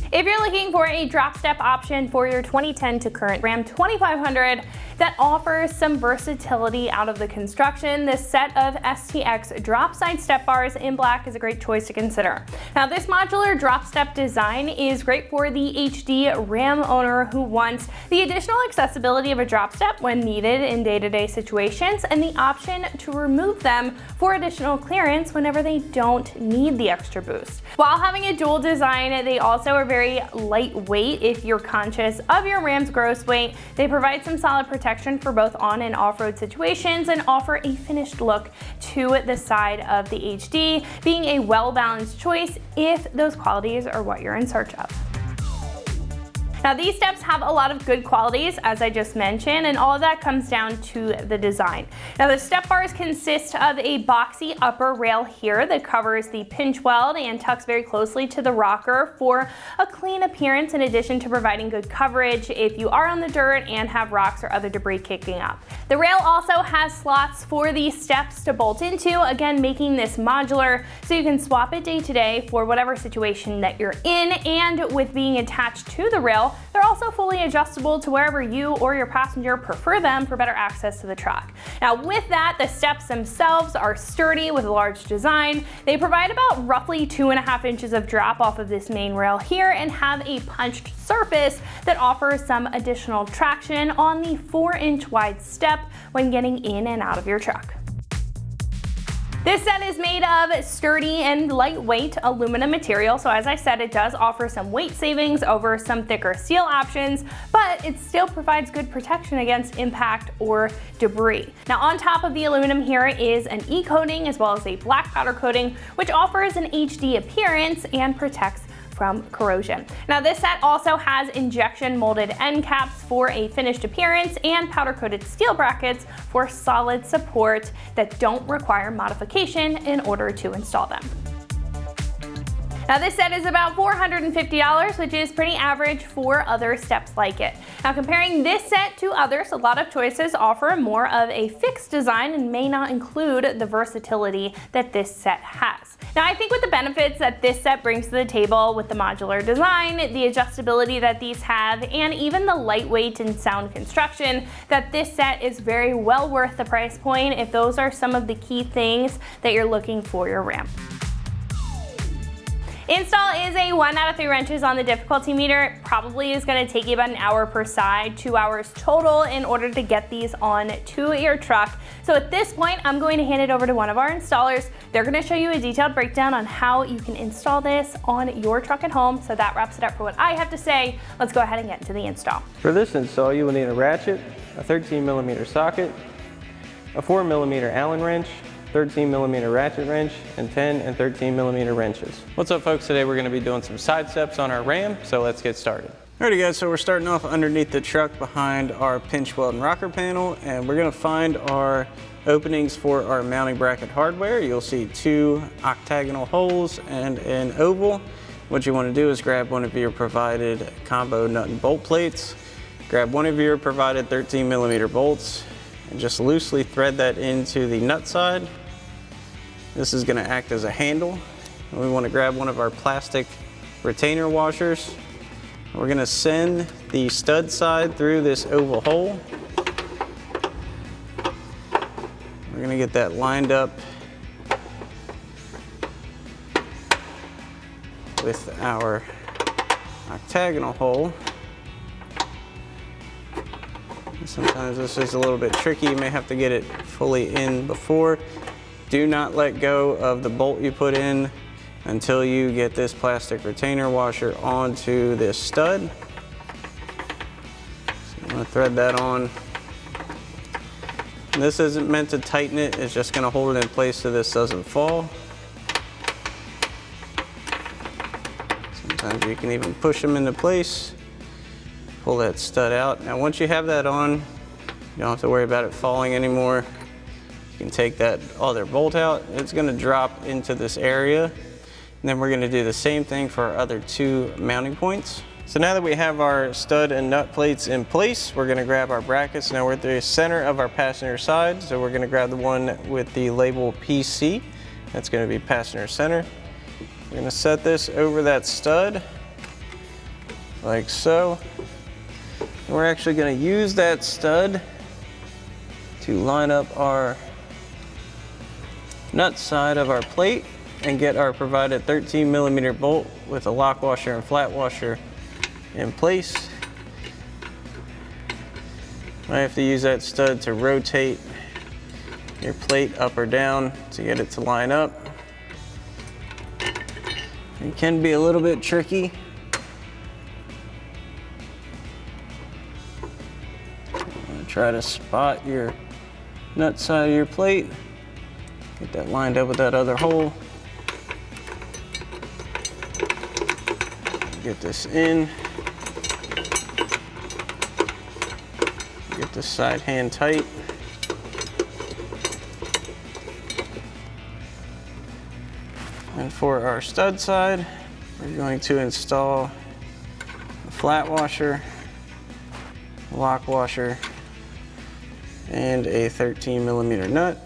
If you're looking for a drop step option for your 2010 to current Ram 2500 that offers some versatility out of the construction, this set of STX drop side step bars in black is a great choice to consider. Now, this modular drop step design is great for the HD Ram owner who wants the additional accessibility of a drop step when needed in day-to-day situations and the option to remove them for additional clearance whenever they don't need the extra boost. While having a dual design, they also are very lightweight if you're conscious of your Ram's gross weight. They provide some solid protection for both on and off-road situations and offer a finished look to the side of the HD, being a well-balanced choice if those qualities are what you're in search of. Now, these steps have a lot of good qualities, as I just mentioned, and all of that comes down to the design. Now, the step bars consist of a boxy upper rail here that covers the pinch weld and tucks very closely to the rocker for a clean appearance, in addition to providing good coverage if you are on the dirt and have rocks or other debris kicking up. The rail also has slots for the steps to bolt into, again making this modular so you can swap it day to day for whatever situation that you're in, and with being attached to the rail, they're also fully adjustable to wherever you or your passenger prefer them for better access to the truck. Now, with that, the steps themselves are sturdy with a large design. They provide about roughly 2.5 inches of drop off of this main rail here and have a punched surface that offers some additional traction on the 4-inch wide step when getting in and out of your truck. This set is made of sturdy and lightweight aluminum material, so as I said, it does offer some weight savings over some thicker steel options, but it still provides good protection against impact or debris. Now, on top of the aluminum here is an E-coating as well as a black powder coating, which offers an HD appearance and protects from corrosion. Now, this set also has injection molded end caps for a finished appearance and powder coated steel brackets for solid support that don't require modification in order to install them. Now, this set is about $450, which is pretty average for other steps like it. Now, comparing this set to others, a lot of choices offer more of a fixed design and may not include the versatility that this set has. Now, I think with the benefits that this set brings to the table with the modular design, the adjustability that these have, and even the lightweight and sound construction, that this set is very well worth the price point if those are some of the key things that you're looking for your Ram. Install is a 1 out of 3 wrenches on the difficulty meter. It probably is going to take you about an hour per side, 2 hours total in order to get these on to your truck. So at this point, I'm going to hand it over to one of our installers. They're going to show you a detailed breakdown on how you can install this on your truck at home. So that wraps it up for what I have to say. Let's go ahead and get into the install. For this install, you will need a ratchet, a 13mm socket, a 4mm Allen wrench, 13mm ratchet wrench, and 10 and 13mm wrenches. What's up, folks? Today we're going to be doing some side steps on our Ram, so let's get started. Alrighty guys, so we're starting off underneath the truck behind our pinch weld and rocker panel, and we're going to find our openings for our mounting bracket hardware. You'll see 2 octagonal holes and an oval. What you want to do is grab one of your provided combo nut and bolt plates, grab one of your provided 13mm bolts, and just loosely thread that into the nut side. This is going to act as a handle. And we want to grab one of our plastic retainer washers. We're going to send the stud side through this oval hole. We're going to get that lined up with our octagonal hole. Sometimes this is a little bit tricky. You may have to get it fully in before. Do not let go of the bolt you put in until you get this plastic retainer washer onto this stud. So I'm going to thread that on. And this isn't meant to tighten it, it's just going to hold it in place so this doesn't fall. Sometimes you can even push them into place. Pull that stud out. Now, once you have that on, you don't have to worry about it falling anymore. You can take that other bolt out. It's going to drop into this area. And then we're going to do the same thing for our other 2 mounting points. So now that we have our stud and nut plates in place, we're going to grab our brackets. Now we're at the center of our passenger side, so we're going to grab the one with the label PC. That's going to be passenger center. We're going to set this over that stud. like so. And we're actually going to use that stud to line up our nut side of our plate and get our provided 13 millimeter bolt with a lock washer and flat washer in place. I have to use that stud to rotate your plate up or down to get it to line up. It can be a little bit tricky. Try to spot your nut side of your plate. Get that lined up with that other hole. Get this in. Get this side hand tight. And for our stud side, we're going to install a flat washer, lock washer, and a 13 millimeter nut.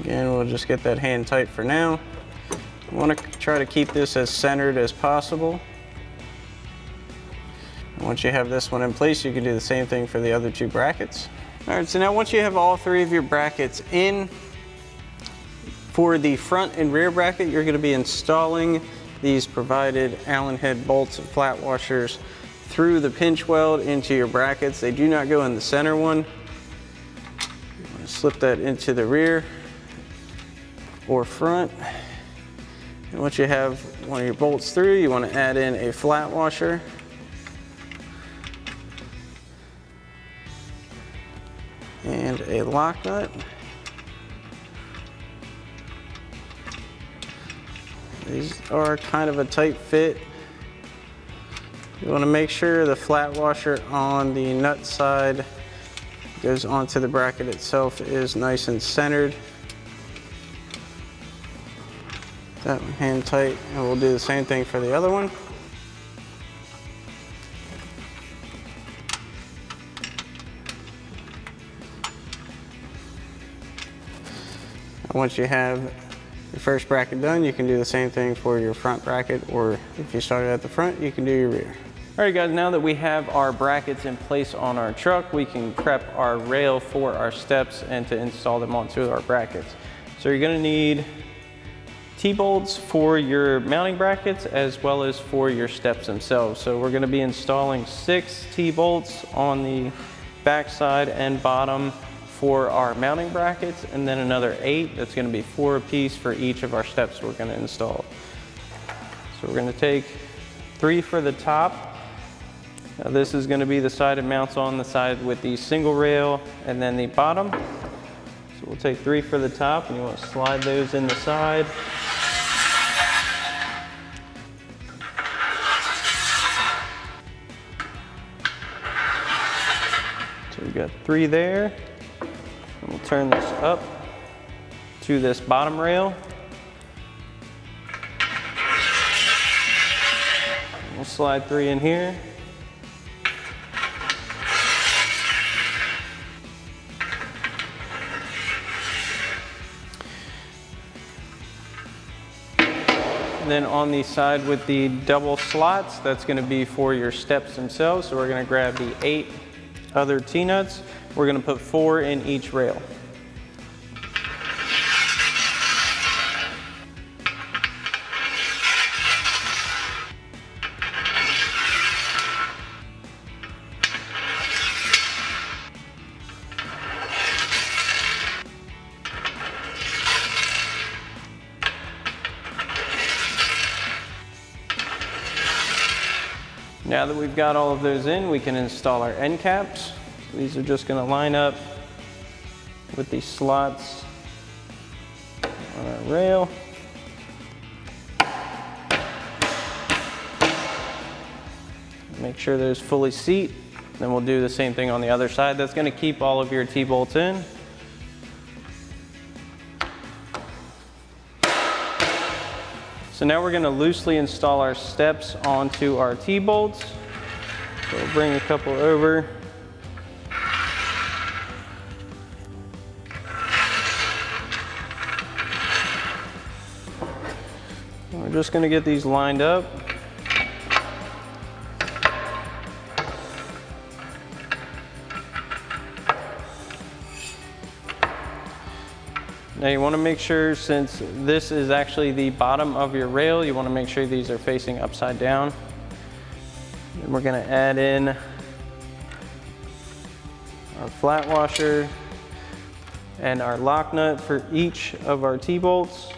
Again, we'll just get that hand tight for now. You want to try to keep this as centered as possible. And once you have this one in place, you can do the same thing for the other two brackets. All right, so now once you have all three of your brackets in, for the front and rear bracket, you're going to be installing these provided Allen head bolts and flat washers through the pinch weld into your brackets. They do not go in the center one. You want to slip that into the rear or front. And once you have one of your bolts through, you want to add in a flat washer. And a lock nut. These are kind of a tight fit. You want to make sure the flat washer on the nut side goes onto the bracket itself is nice and centered. That one hand tight, and we'll do the same thing for the other one. And once you have your first bracket done, you can do the same thing for your front bracket, or if you started at the front, you can do your rear. All right guys, now that we have our brackets in place on our truck, we can prep our rail for our steps and to install them onto our brackets. So you're gonna need T-bolts for your mounting brackets as well as for your steps themselves. So we're gonna be installing 6 T-bolts on the back side and bottom for our mounting brackets, and then another 8. That's gonna be 4 apiece for each of our steps we're gonna install. So we're gonna take 3 for the top. Now this is gonna be the side it mounts on, the side with the single rail, and then the bottom. So we'll take 3 for the top, and you wanna slide those in the side. So we've got 3 there. And we'll turn this up to this bottom rail. We'll slide 3 in here. And then on the side with the double slots, that's going to be for your steps themselves. So we're going to grab the 8 other T-nuts. We're going to put 4 in each rail. Now that we've got all of those in, we can install our end caps. These are just going to line up with these slots on our rail. Make sure those fully seat. Then we'll do the same thing on the other side. That's going to keep all of your T-bolts in. So now we're going to loosely install our steps onto our T-bolts. So we'll bring a couple over. We'll We're just going to get these lined up. Now you want to make sure, since this is actually the bottom of your rail, you want to make sure these are facing upside down. And we're going to add in our flat washer and our lock nut for each of our T-bolts.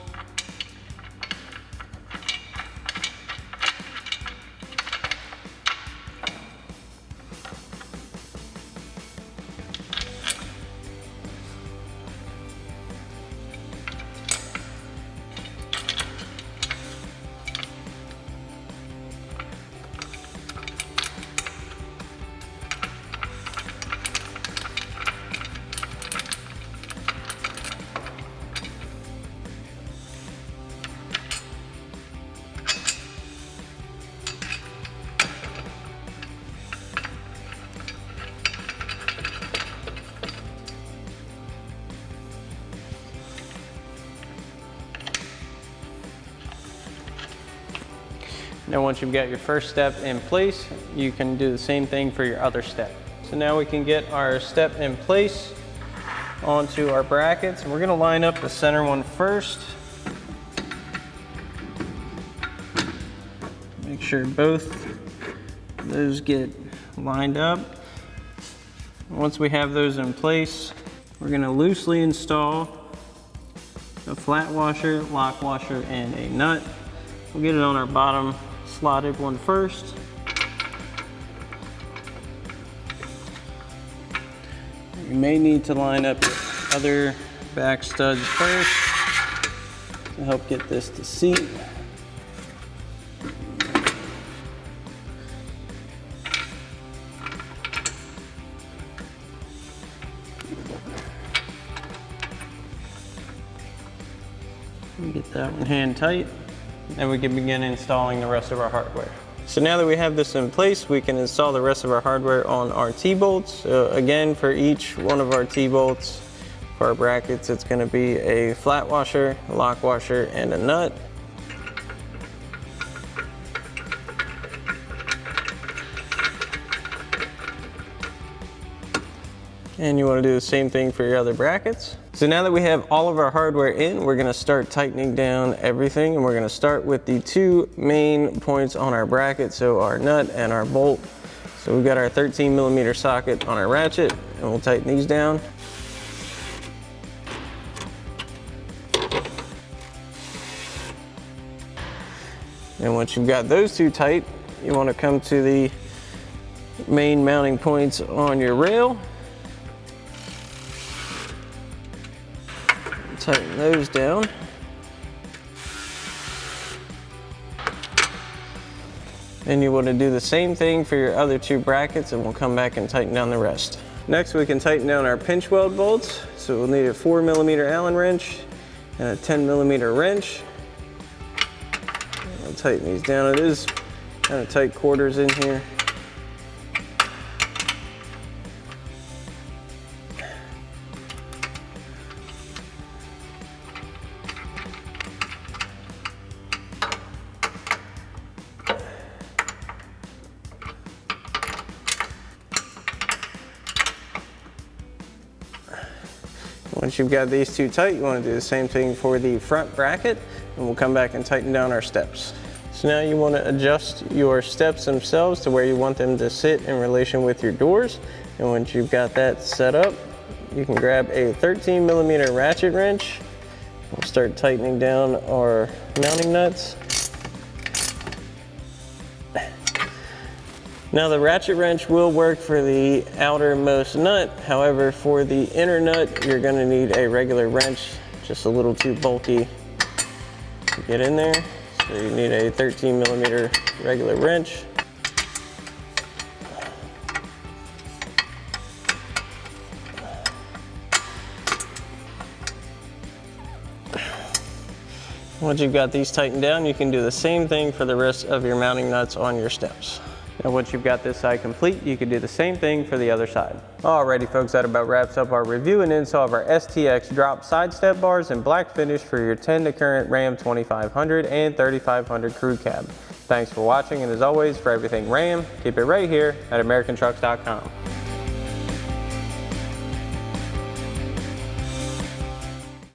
Now once you've got your first step in place, you can do the same thing for your other step. So now we can get our step in place onto our brackets. And we're going to line up the center one first. Make sure both those get lined up. Once we have those in place, we're going to loosely install a flat washer, lock washer, and a nut. We'll get it on our bottom slotted one first. You may need to line up your other back studs first to help get this to seat. Get that one hand tight. And we can begin installing the rest of our hardware. So now that we have this in place, we can install the rest of our hardware on our T-bolts. So again, for each one of our T-bolts, for our brackets, it's going to be a flat washer, a lock washer, and a nut. And you want to do the same thing for your other brackets. So now that we have all of our hardware in, we're going to start tightening down everything, and we're going to start with the two main points on our bracket, so our nut and our bolt. So we've got our 13mm socket on our ratchet, and we'll tighten these down. And once you've got those two tight, you want to come to the main mounting points on your rail. Tighten those down. And you want to do the same thing for your other two brackets, and we'll come back and tighten down the rest. Next, we can tighten down our pinch weld bolts. So we'll need a 4mm Allen wrench and a 10mm wrench. I'll tighten these down. It is kind of tight quarters in here. Once you've got these two tight, you want to do the same thing for the front bracket, and we'll come back and tighten down our steps. So now you want to adjust your steps themselves to where you want them to sit in relation with your doors. And once you've got that set up, you can grab a 13mm ratchet wrench. We'll start tightening down our mounting nuts. Now the ratchet wrench will work for the outermost nut. However, for the inner nut, you're going to need a regular wrench, just a little too bulky to get in there. So you need a 13mm regular wrench. Once you've got these tightened down, you can do the same thing for the rest of your mounting nuts on your steps. And once you've got this side complete, you can do the same thing for the other side. Alrighty folks, that about wraps up our review and install of our STX drop side step bars in black finish for your 10 to current Ram 2500 and 3500 crew cab. Thanks for watching, and as always, for everything Ram, keep it right here at AmericanTrucks.com.